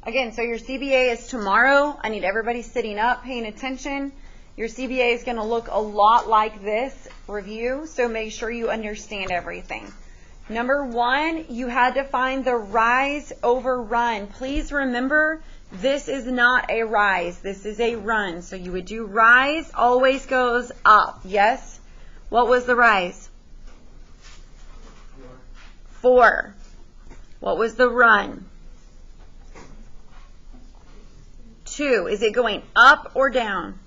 Again, so your CBA is tomorrow. I need everybody sitting up, paying attention. Your CBA is going to look a lot like this review, so make sure you understand everything. Number 1, you had to find the rise over run. Please remember, this is not a rise. This is a run. So you would do rise always goes up. Yes? What was the rise? 4. What was the run? 2. Is it going up or down?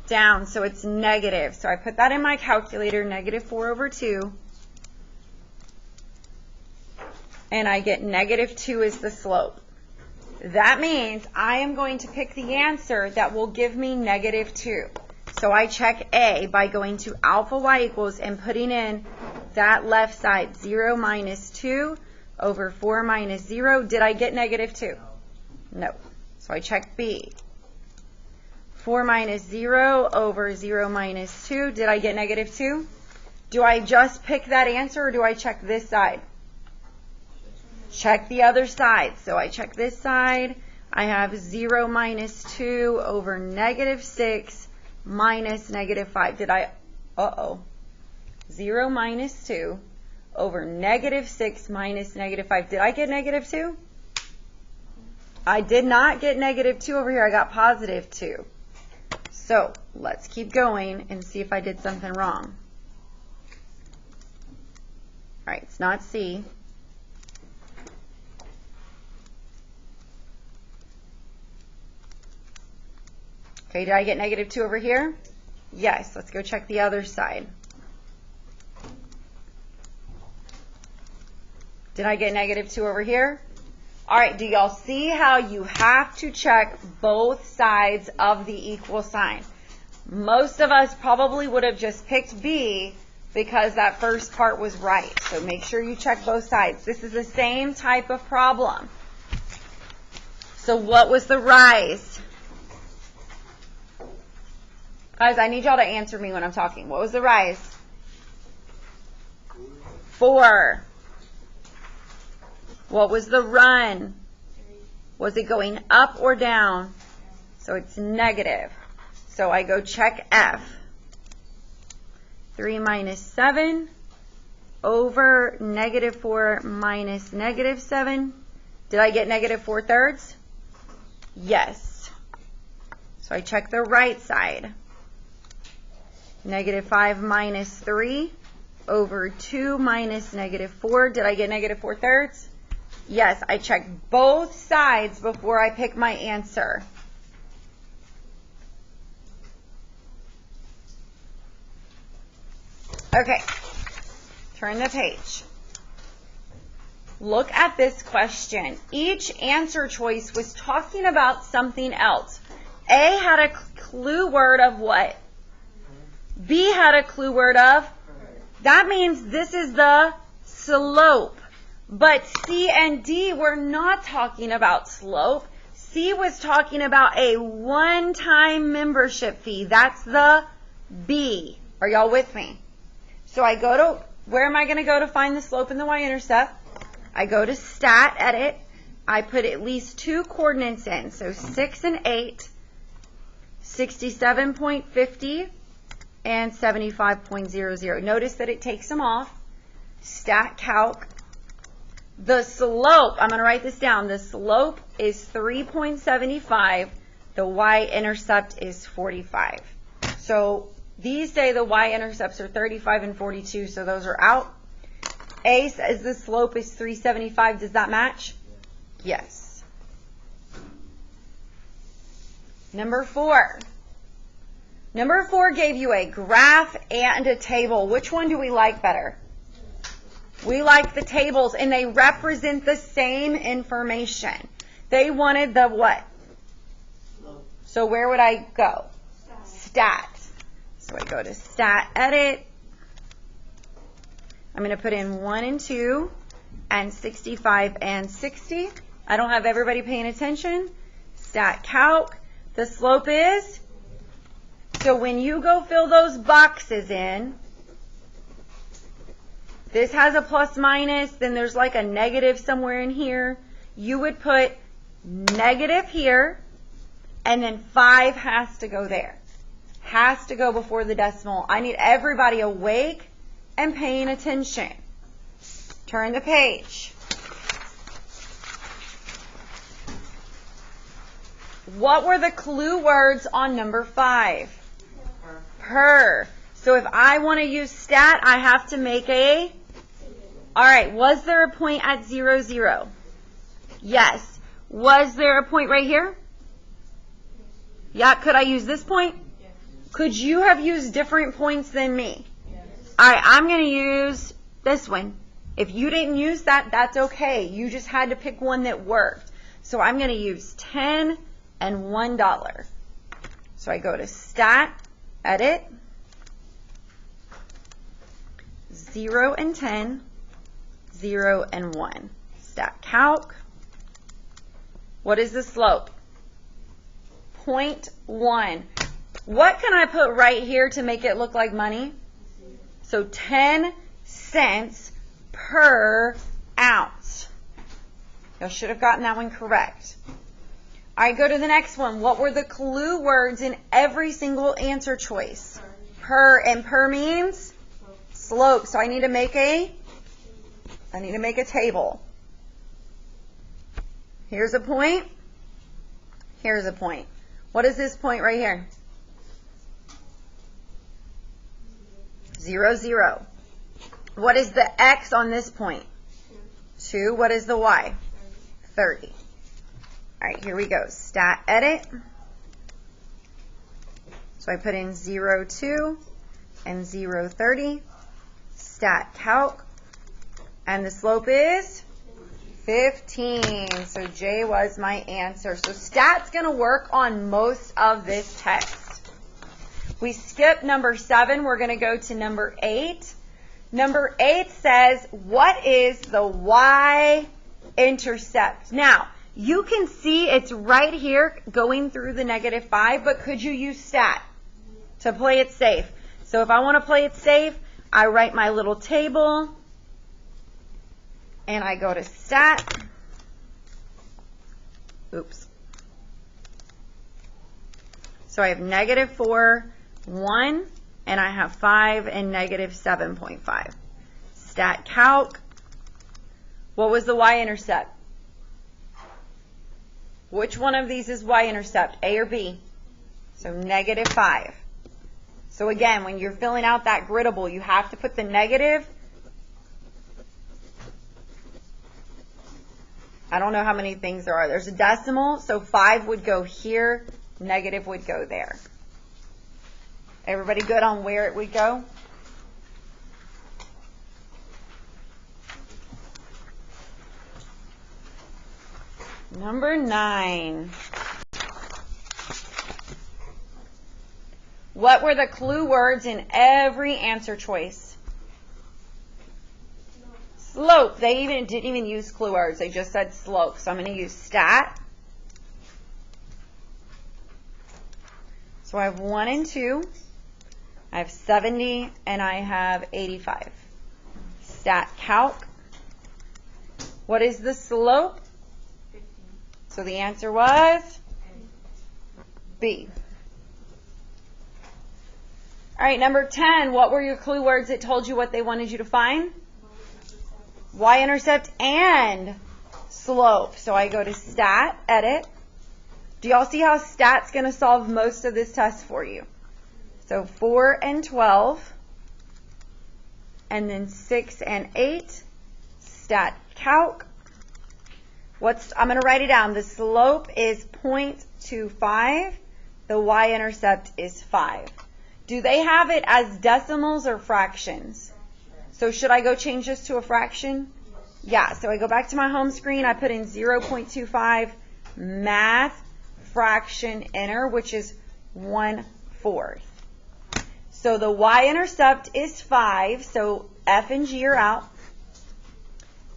Down, so it's negative. So I put that in my calculator, negative 4 over 2. And I get negative 2 is the slope. That means I am going to pick the answer that will give me negative 2. So I check A by going to alpha y equals and putting in that left side, 0 minus 2 over 4 minus 0. Did I get negative 2? No. So I check B. 4 minus 0 over 0 minus 2. Did I get negative 2? Do I just pick that answer or do I check this side? Check the other side. So I check this side. I have 0 minus 2 over negative 6 minus negative 5. Did I? 0 minus 2 over negative 6 minus negative 5. Did I get negative 2? I did not get negative 2 over here. I got positive 2. So let's keep going and see if I did something wrong. All right, it's not C. Okay, did I get negative 2 over here? Yes, let's go check the other side. Did I get negative 2 over here? All right, do y'all see how you have to check both sides of the equal sign? Most of us probably would have just picked B because that first part was right. So make sure you check both sides. This is the same type of problem. So what was the rise? Guys, I need y'all to answer me when I'm talking. What was the rise? 4. What was the run? Was it going up or down? So it's negative. So I go check F. 3 minus 7 over negative 4 minus negative 7. Did I get negative 4/3? Yes. So I check the right side. Negative 5 minus 3 over 2 minus negative 4. Did I get negative 4/3? Yes, I check both sides before I pick my answer. Okay, turn the page. Look at this question. Each answer choice was talking about something else. A had a clue word of what? B had a clue word of? That means this is the slope. But C and D were not talking about slope. C was talking about a one-time membership fee. That's the B. Are y'all with me? So I go to, where am I going to go to find the slope and the y-intercept? I go to stat, edit. I put at least 2 coordinates in. So 6 and 8, 67.50 and 75.00. Notice that it takes them off. Stat calc. The slope, I'm going to write this down. The slope is 3.75. The y-intercept is 45. So these say the y-intercepts are 35 and 42, so those are out. A says the slope is 375. Does that match? Yes. Number 4. Number 4 gave you a graph and a table. Which one do we like better? We like the tables, and they represent the same information. They wanted the what? So where would I go? Stat. So I go to stat, edit. I'm going to put in 1 and 2 and 65 and 60. I don't have everybody paying attention. Stat calc. The slope is? So when you go fill those boxes in, this has a plus minus, then there's like a negative somewhere in here. you would put negative here, and then 5 has to go there. Has to go before the decimal. I need everybody awake and paying attention. Turn the page. What were the clue words on number 5? Per. So if I want to use stat, I have to make a... All right, was there a point at 0, 0? Yes. Was there a point right here? Yeah, could I use this point? Yes. Could you have used different points than me? Yes. All right, I'm going to use this one. If you didn't use that, that's okay. You just had to pick one that worked. So I'm going to use 10 and $1. So I go to Stat, Edit, 0 and 10, 0 and 1. Stat Calc. What is the slope? 0.1. What can I put right here to make it look like money? So 10 cents per ounce. You should have gotten that one correct. All right, go to the next one. What were the clue words in every single answer choice? Per, and per means slope. So I need to make a table. Here's a point. Here's a point. What is this point right here? 0, 0. What is the X on this point? 2. What is the Y? 30. All right, here we go. Stat Edit. So I put in 0, 2 and 0, 30. Stat Calc. And the slope is 15. So J was my answer. So stat's going to work on most of this text. We skip number 7. We're going to go to number 8. Number 8 says, what is the y-intercept? Now, you can see it's right here going through the -5, but could you use stat to play it safe? So if I want to play it safe, I write my little table, and I go to stat. Oops. So I have -4, 1, and I have 5 and -7.5. Stat Calc. What was the y-intercept? Which one of these is y-intercept, A or B? So -5. So again, when you're filling out that griddable, you have to put the negative. I don't know how many things there are. There's a decimal, so 5 would go here, negative would go there. Everybody good on where it would go? Number 9. What were the clue words in every answer choice? Slope. They didn't even use clue words. They just said slope. So I'm going to use stat. So I have 1 and 2. I have 70 and I have 85. Stat Calc. What is the slope? 15. So the answer was B. All right, number 10. What were your clue words that told you what they wanted you to find? Y-intercept and slope. So I go to stat, edit. Do y'all see how stat's going to solve most of this test for you? So 4 and 12, and then 6 and 8, stat calc. I'm going to write it down. The slope is 0.25. The y-intercept is 5. Do they have it as decimals or fractions? So should I go change this to a fraction? Yeah, so I go back to my home screen. I put in 0.25 math fraction enter, which is 1/4. So the y-intercept is 5, so F and G are out.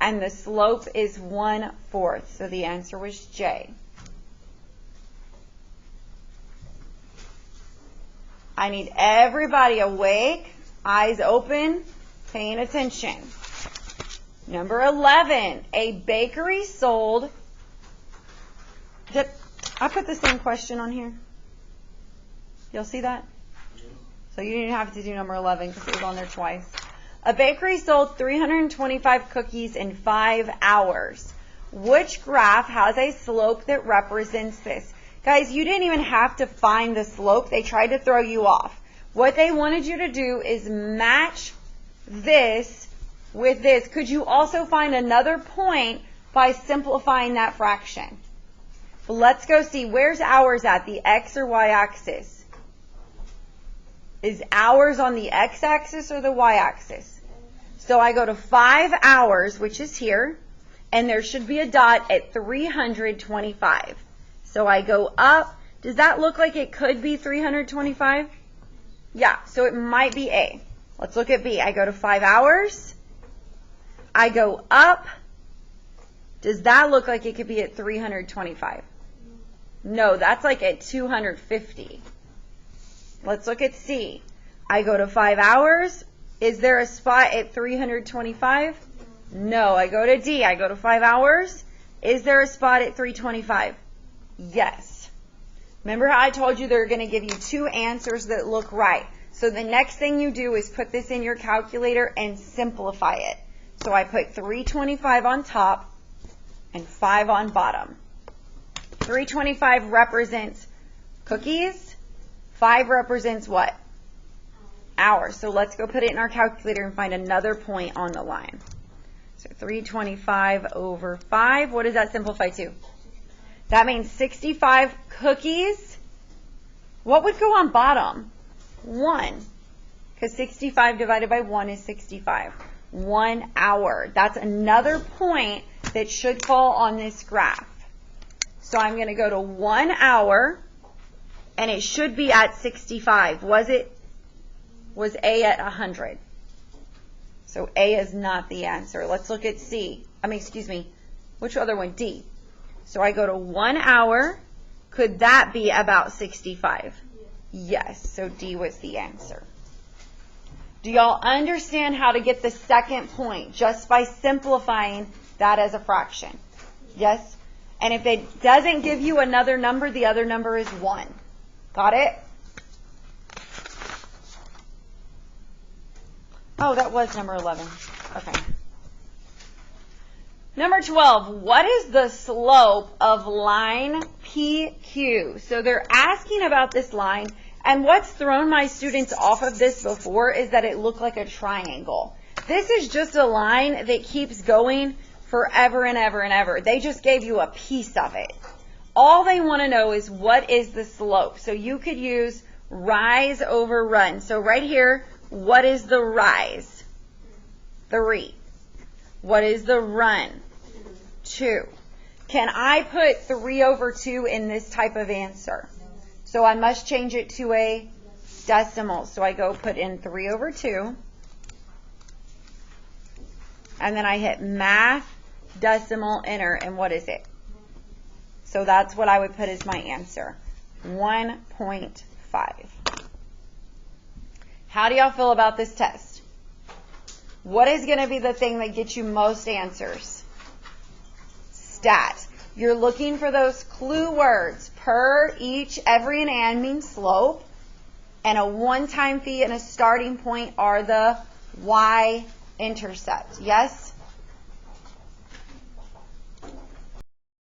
And the slope is 1/4, so the answer was J. I need everybody awake, eyes open, paying attention. Number 11, a bakery sold Did I put the same question on here? Y'all see that? So you didn't have to do number 11 because it was on there twice. A bakery sold 325 cookies in 5 hours. Which graph has a slope that represents this? Guys, you didn't even have to find the slope. They tried to throw you off. What they wanted you to do is match this with this. Could you also find another point by simplifying that fraction? But let's go see. Where's hours at? The x or y axis? Is hours on the x-axis or the y-axis? So I go to 5 hours, which is here, and there should be a dot at 325. So I go up. Does that look like it could be 325? Yeah, so it might be A. Let's look at B. I go to 5 hours. I go up. Does that look like it could be at 325? No, that's like at 250. Let's look at C. I go to 5 hours. Is there a spot at 325? No. I go to D. I go to 5 hours. Is there a spot at 325? Yes. Remember how I told you they're going to give you 2 answers that look right. So the next thing you do is put this in your calculator and simplify it. So I put 325 on top and 5 on bottom. 325 represents cookies. 5 represents what? Hours. So let's go put it in our calculator and find another point on the line. So 325 over 5. What does that simplify to? That means 65 cookies. What would go on bottom? 1. Because 65 divided by 1 is 65. 1 hour. That's another point that should fall on this graph. So I'm going to go to 1 hour, and it should be at 65. Was A at 100? So A is not the answer. Let's look at C. Which other one? D. So I go to 1 hour. Could that be about 65? Yes. So D was the answer. Do y'all understand how to get the second point just by simplifying that as a fraction? Yes? And if it doesn't give you another number, the other number is 1. Got it? Oh, that was number 11. Okay. Number 12, what is the slope of line PQ? So they're asking about this line, and what's thrown my students off of this before is that it looked like a triangle. This is just a line that keeps going forever and ever and ever. They just gave you a piece of it. All they want to know is what is the slope. So you could use rise over run. So right here, what is the rise? 3. What is the run? 2. Can I put 3 over 2 in this type of answer? So I must change it to a decimal. So I go put in 3 over 2. And then I hit math, decimal, enter. And what is it? So that's what I would put as my answer. 1.5. How do y'all feel about this test? What is going to be the thing that gets you most answers? Stat. You're looking for those clue words. Per, each, every, and and means slope. And a one-time fee and a starting point are the y-intercept. Yes?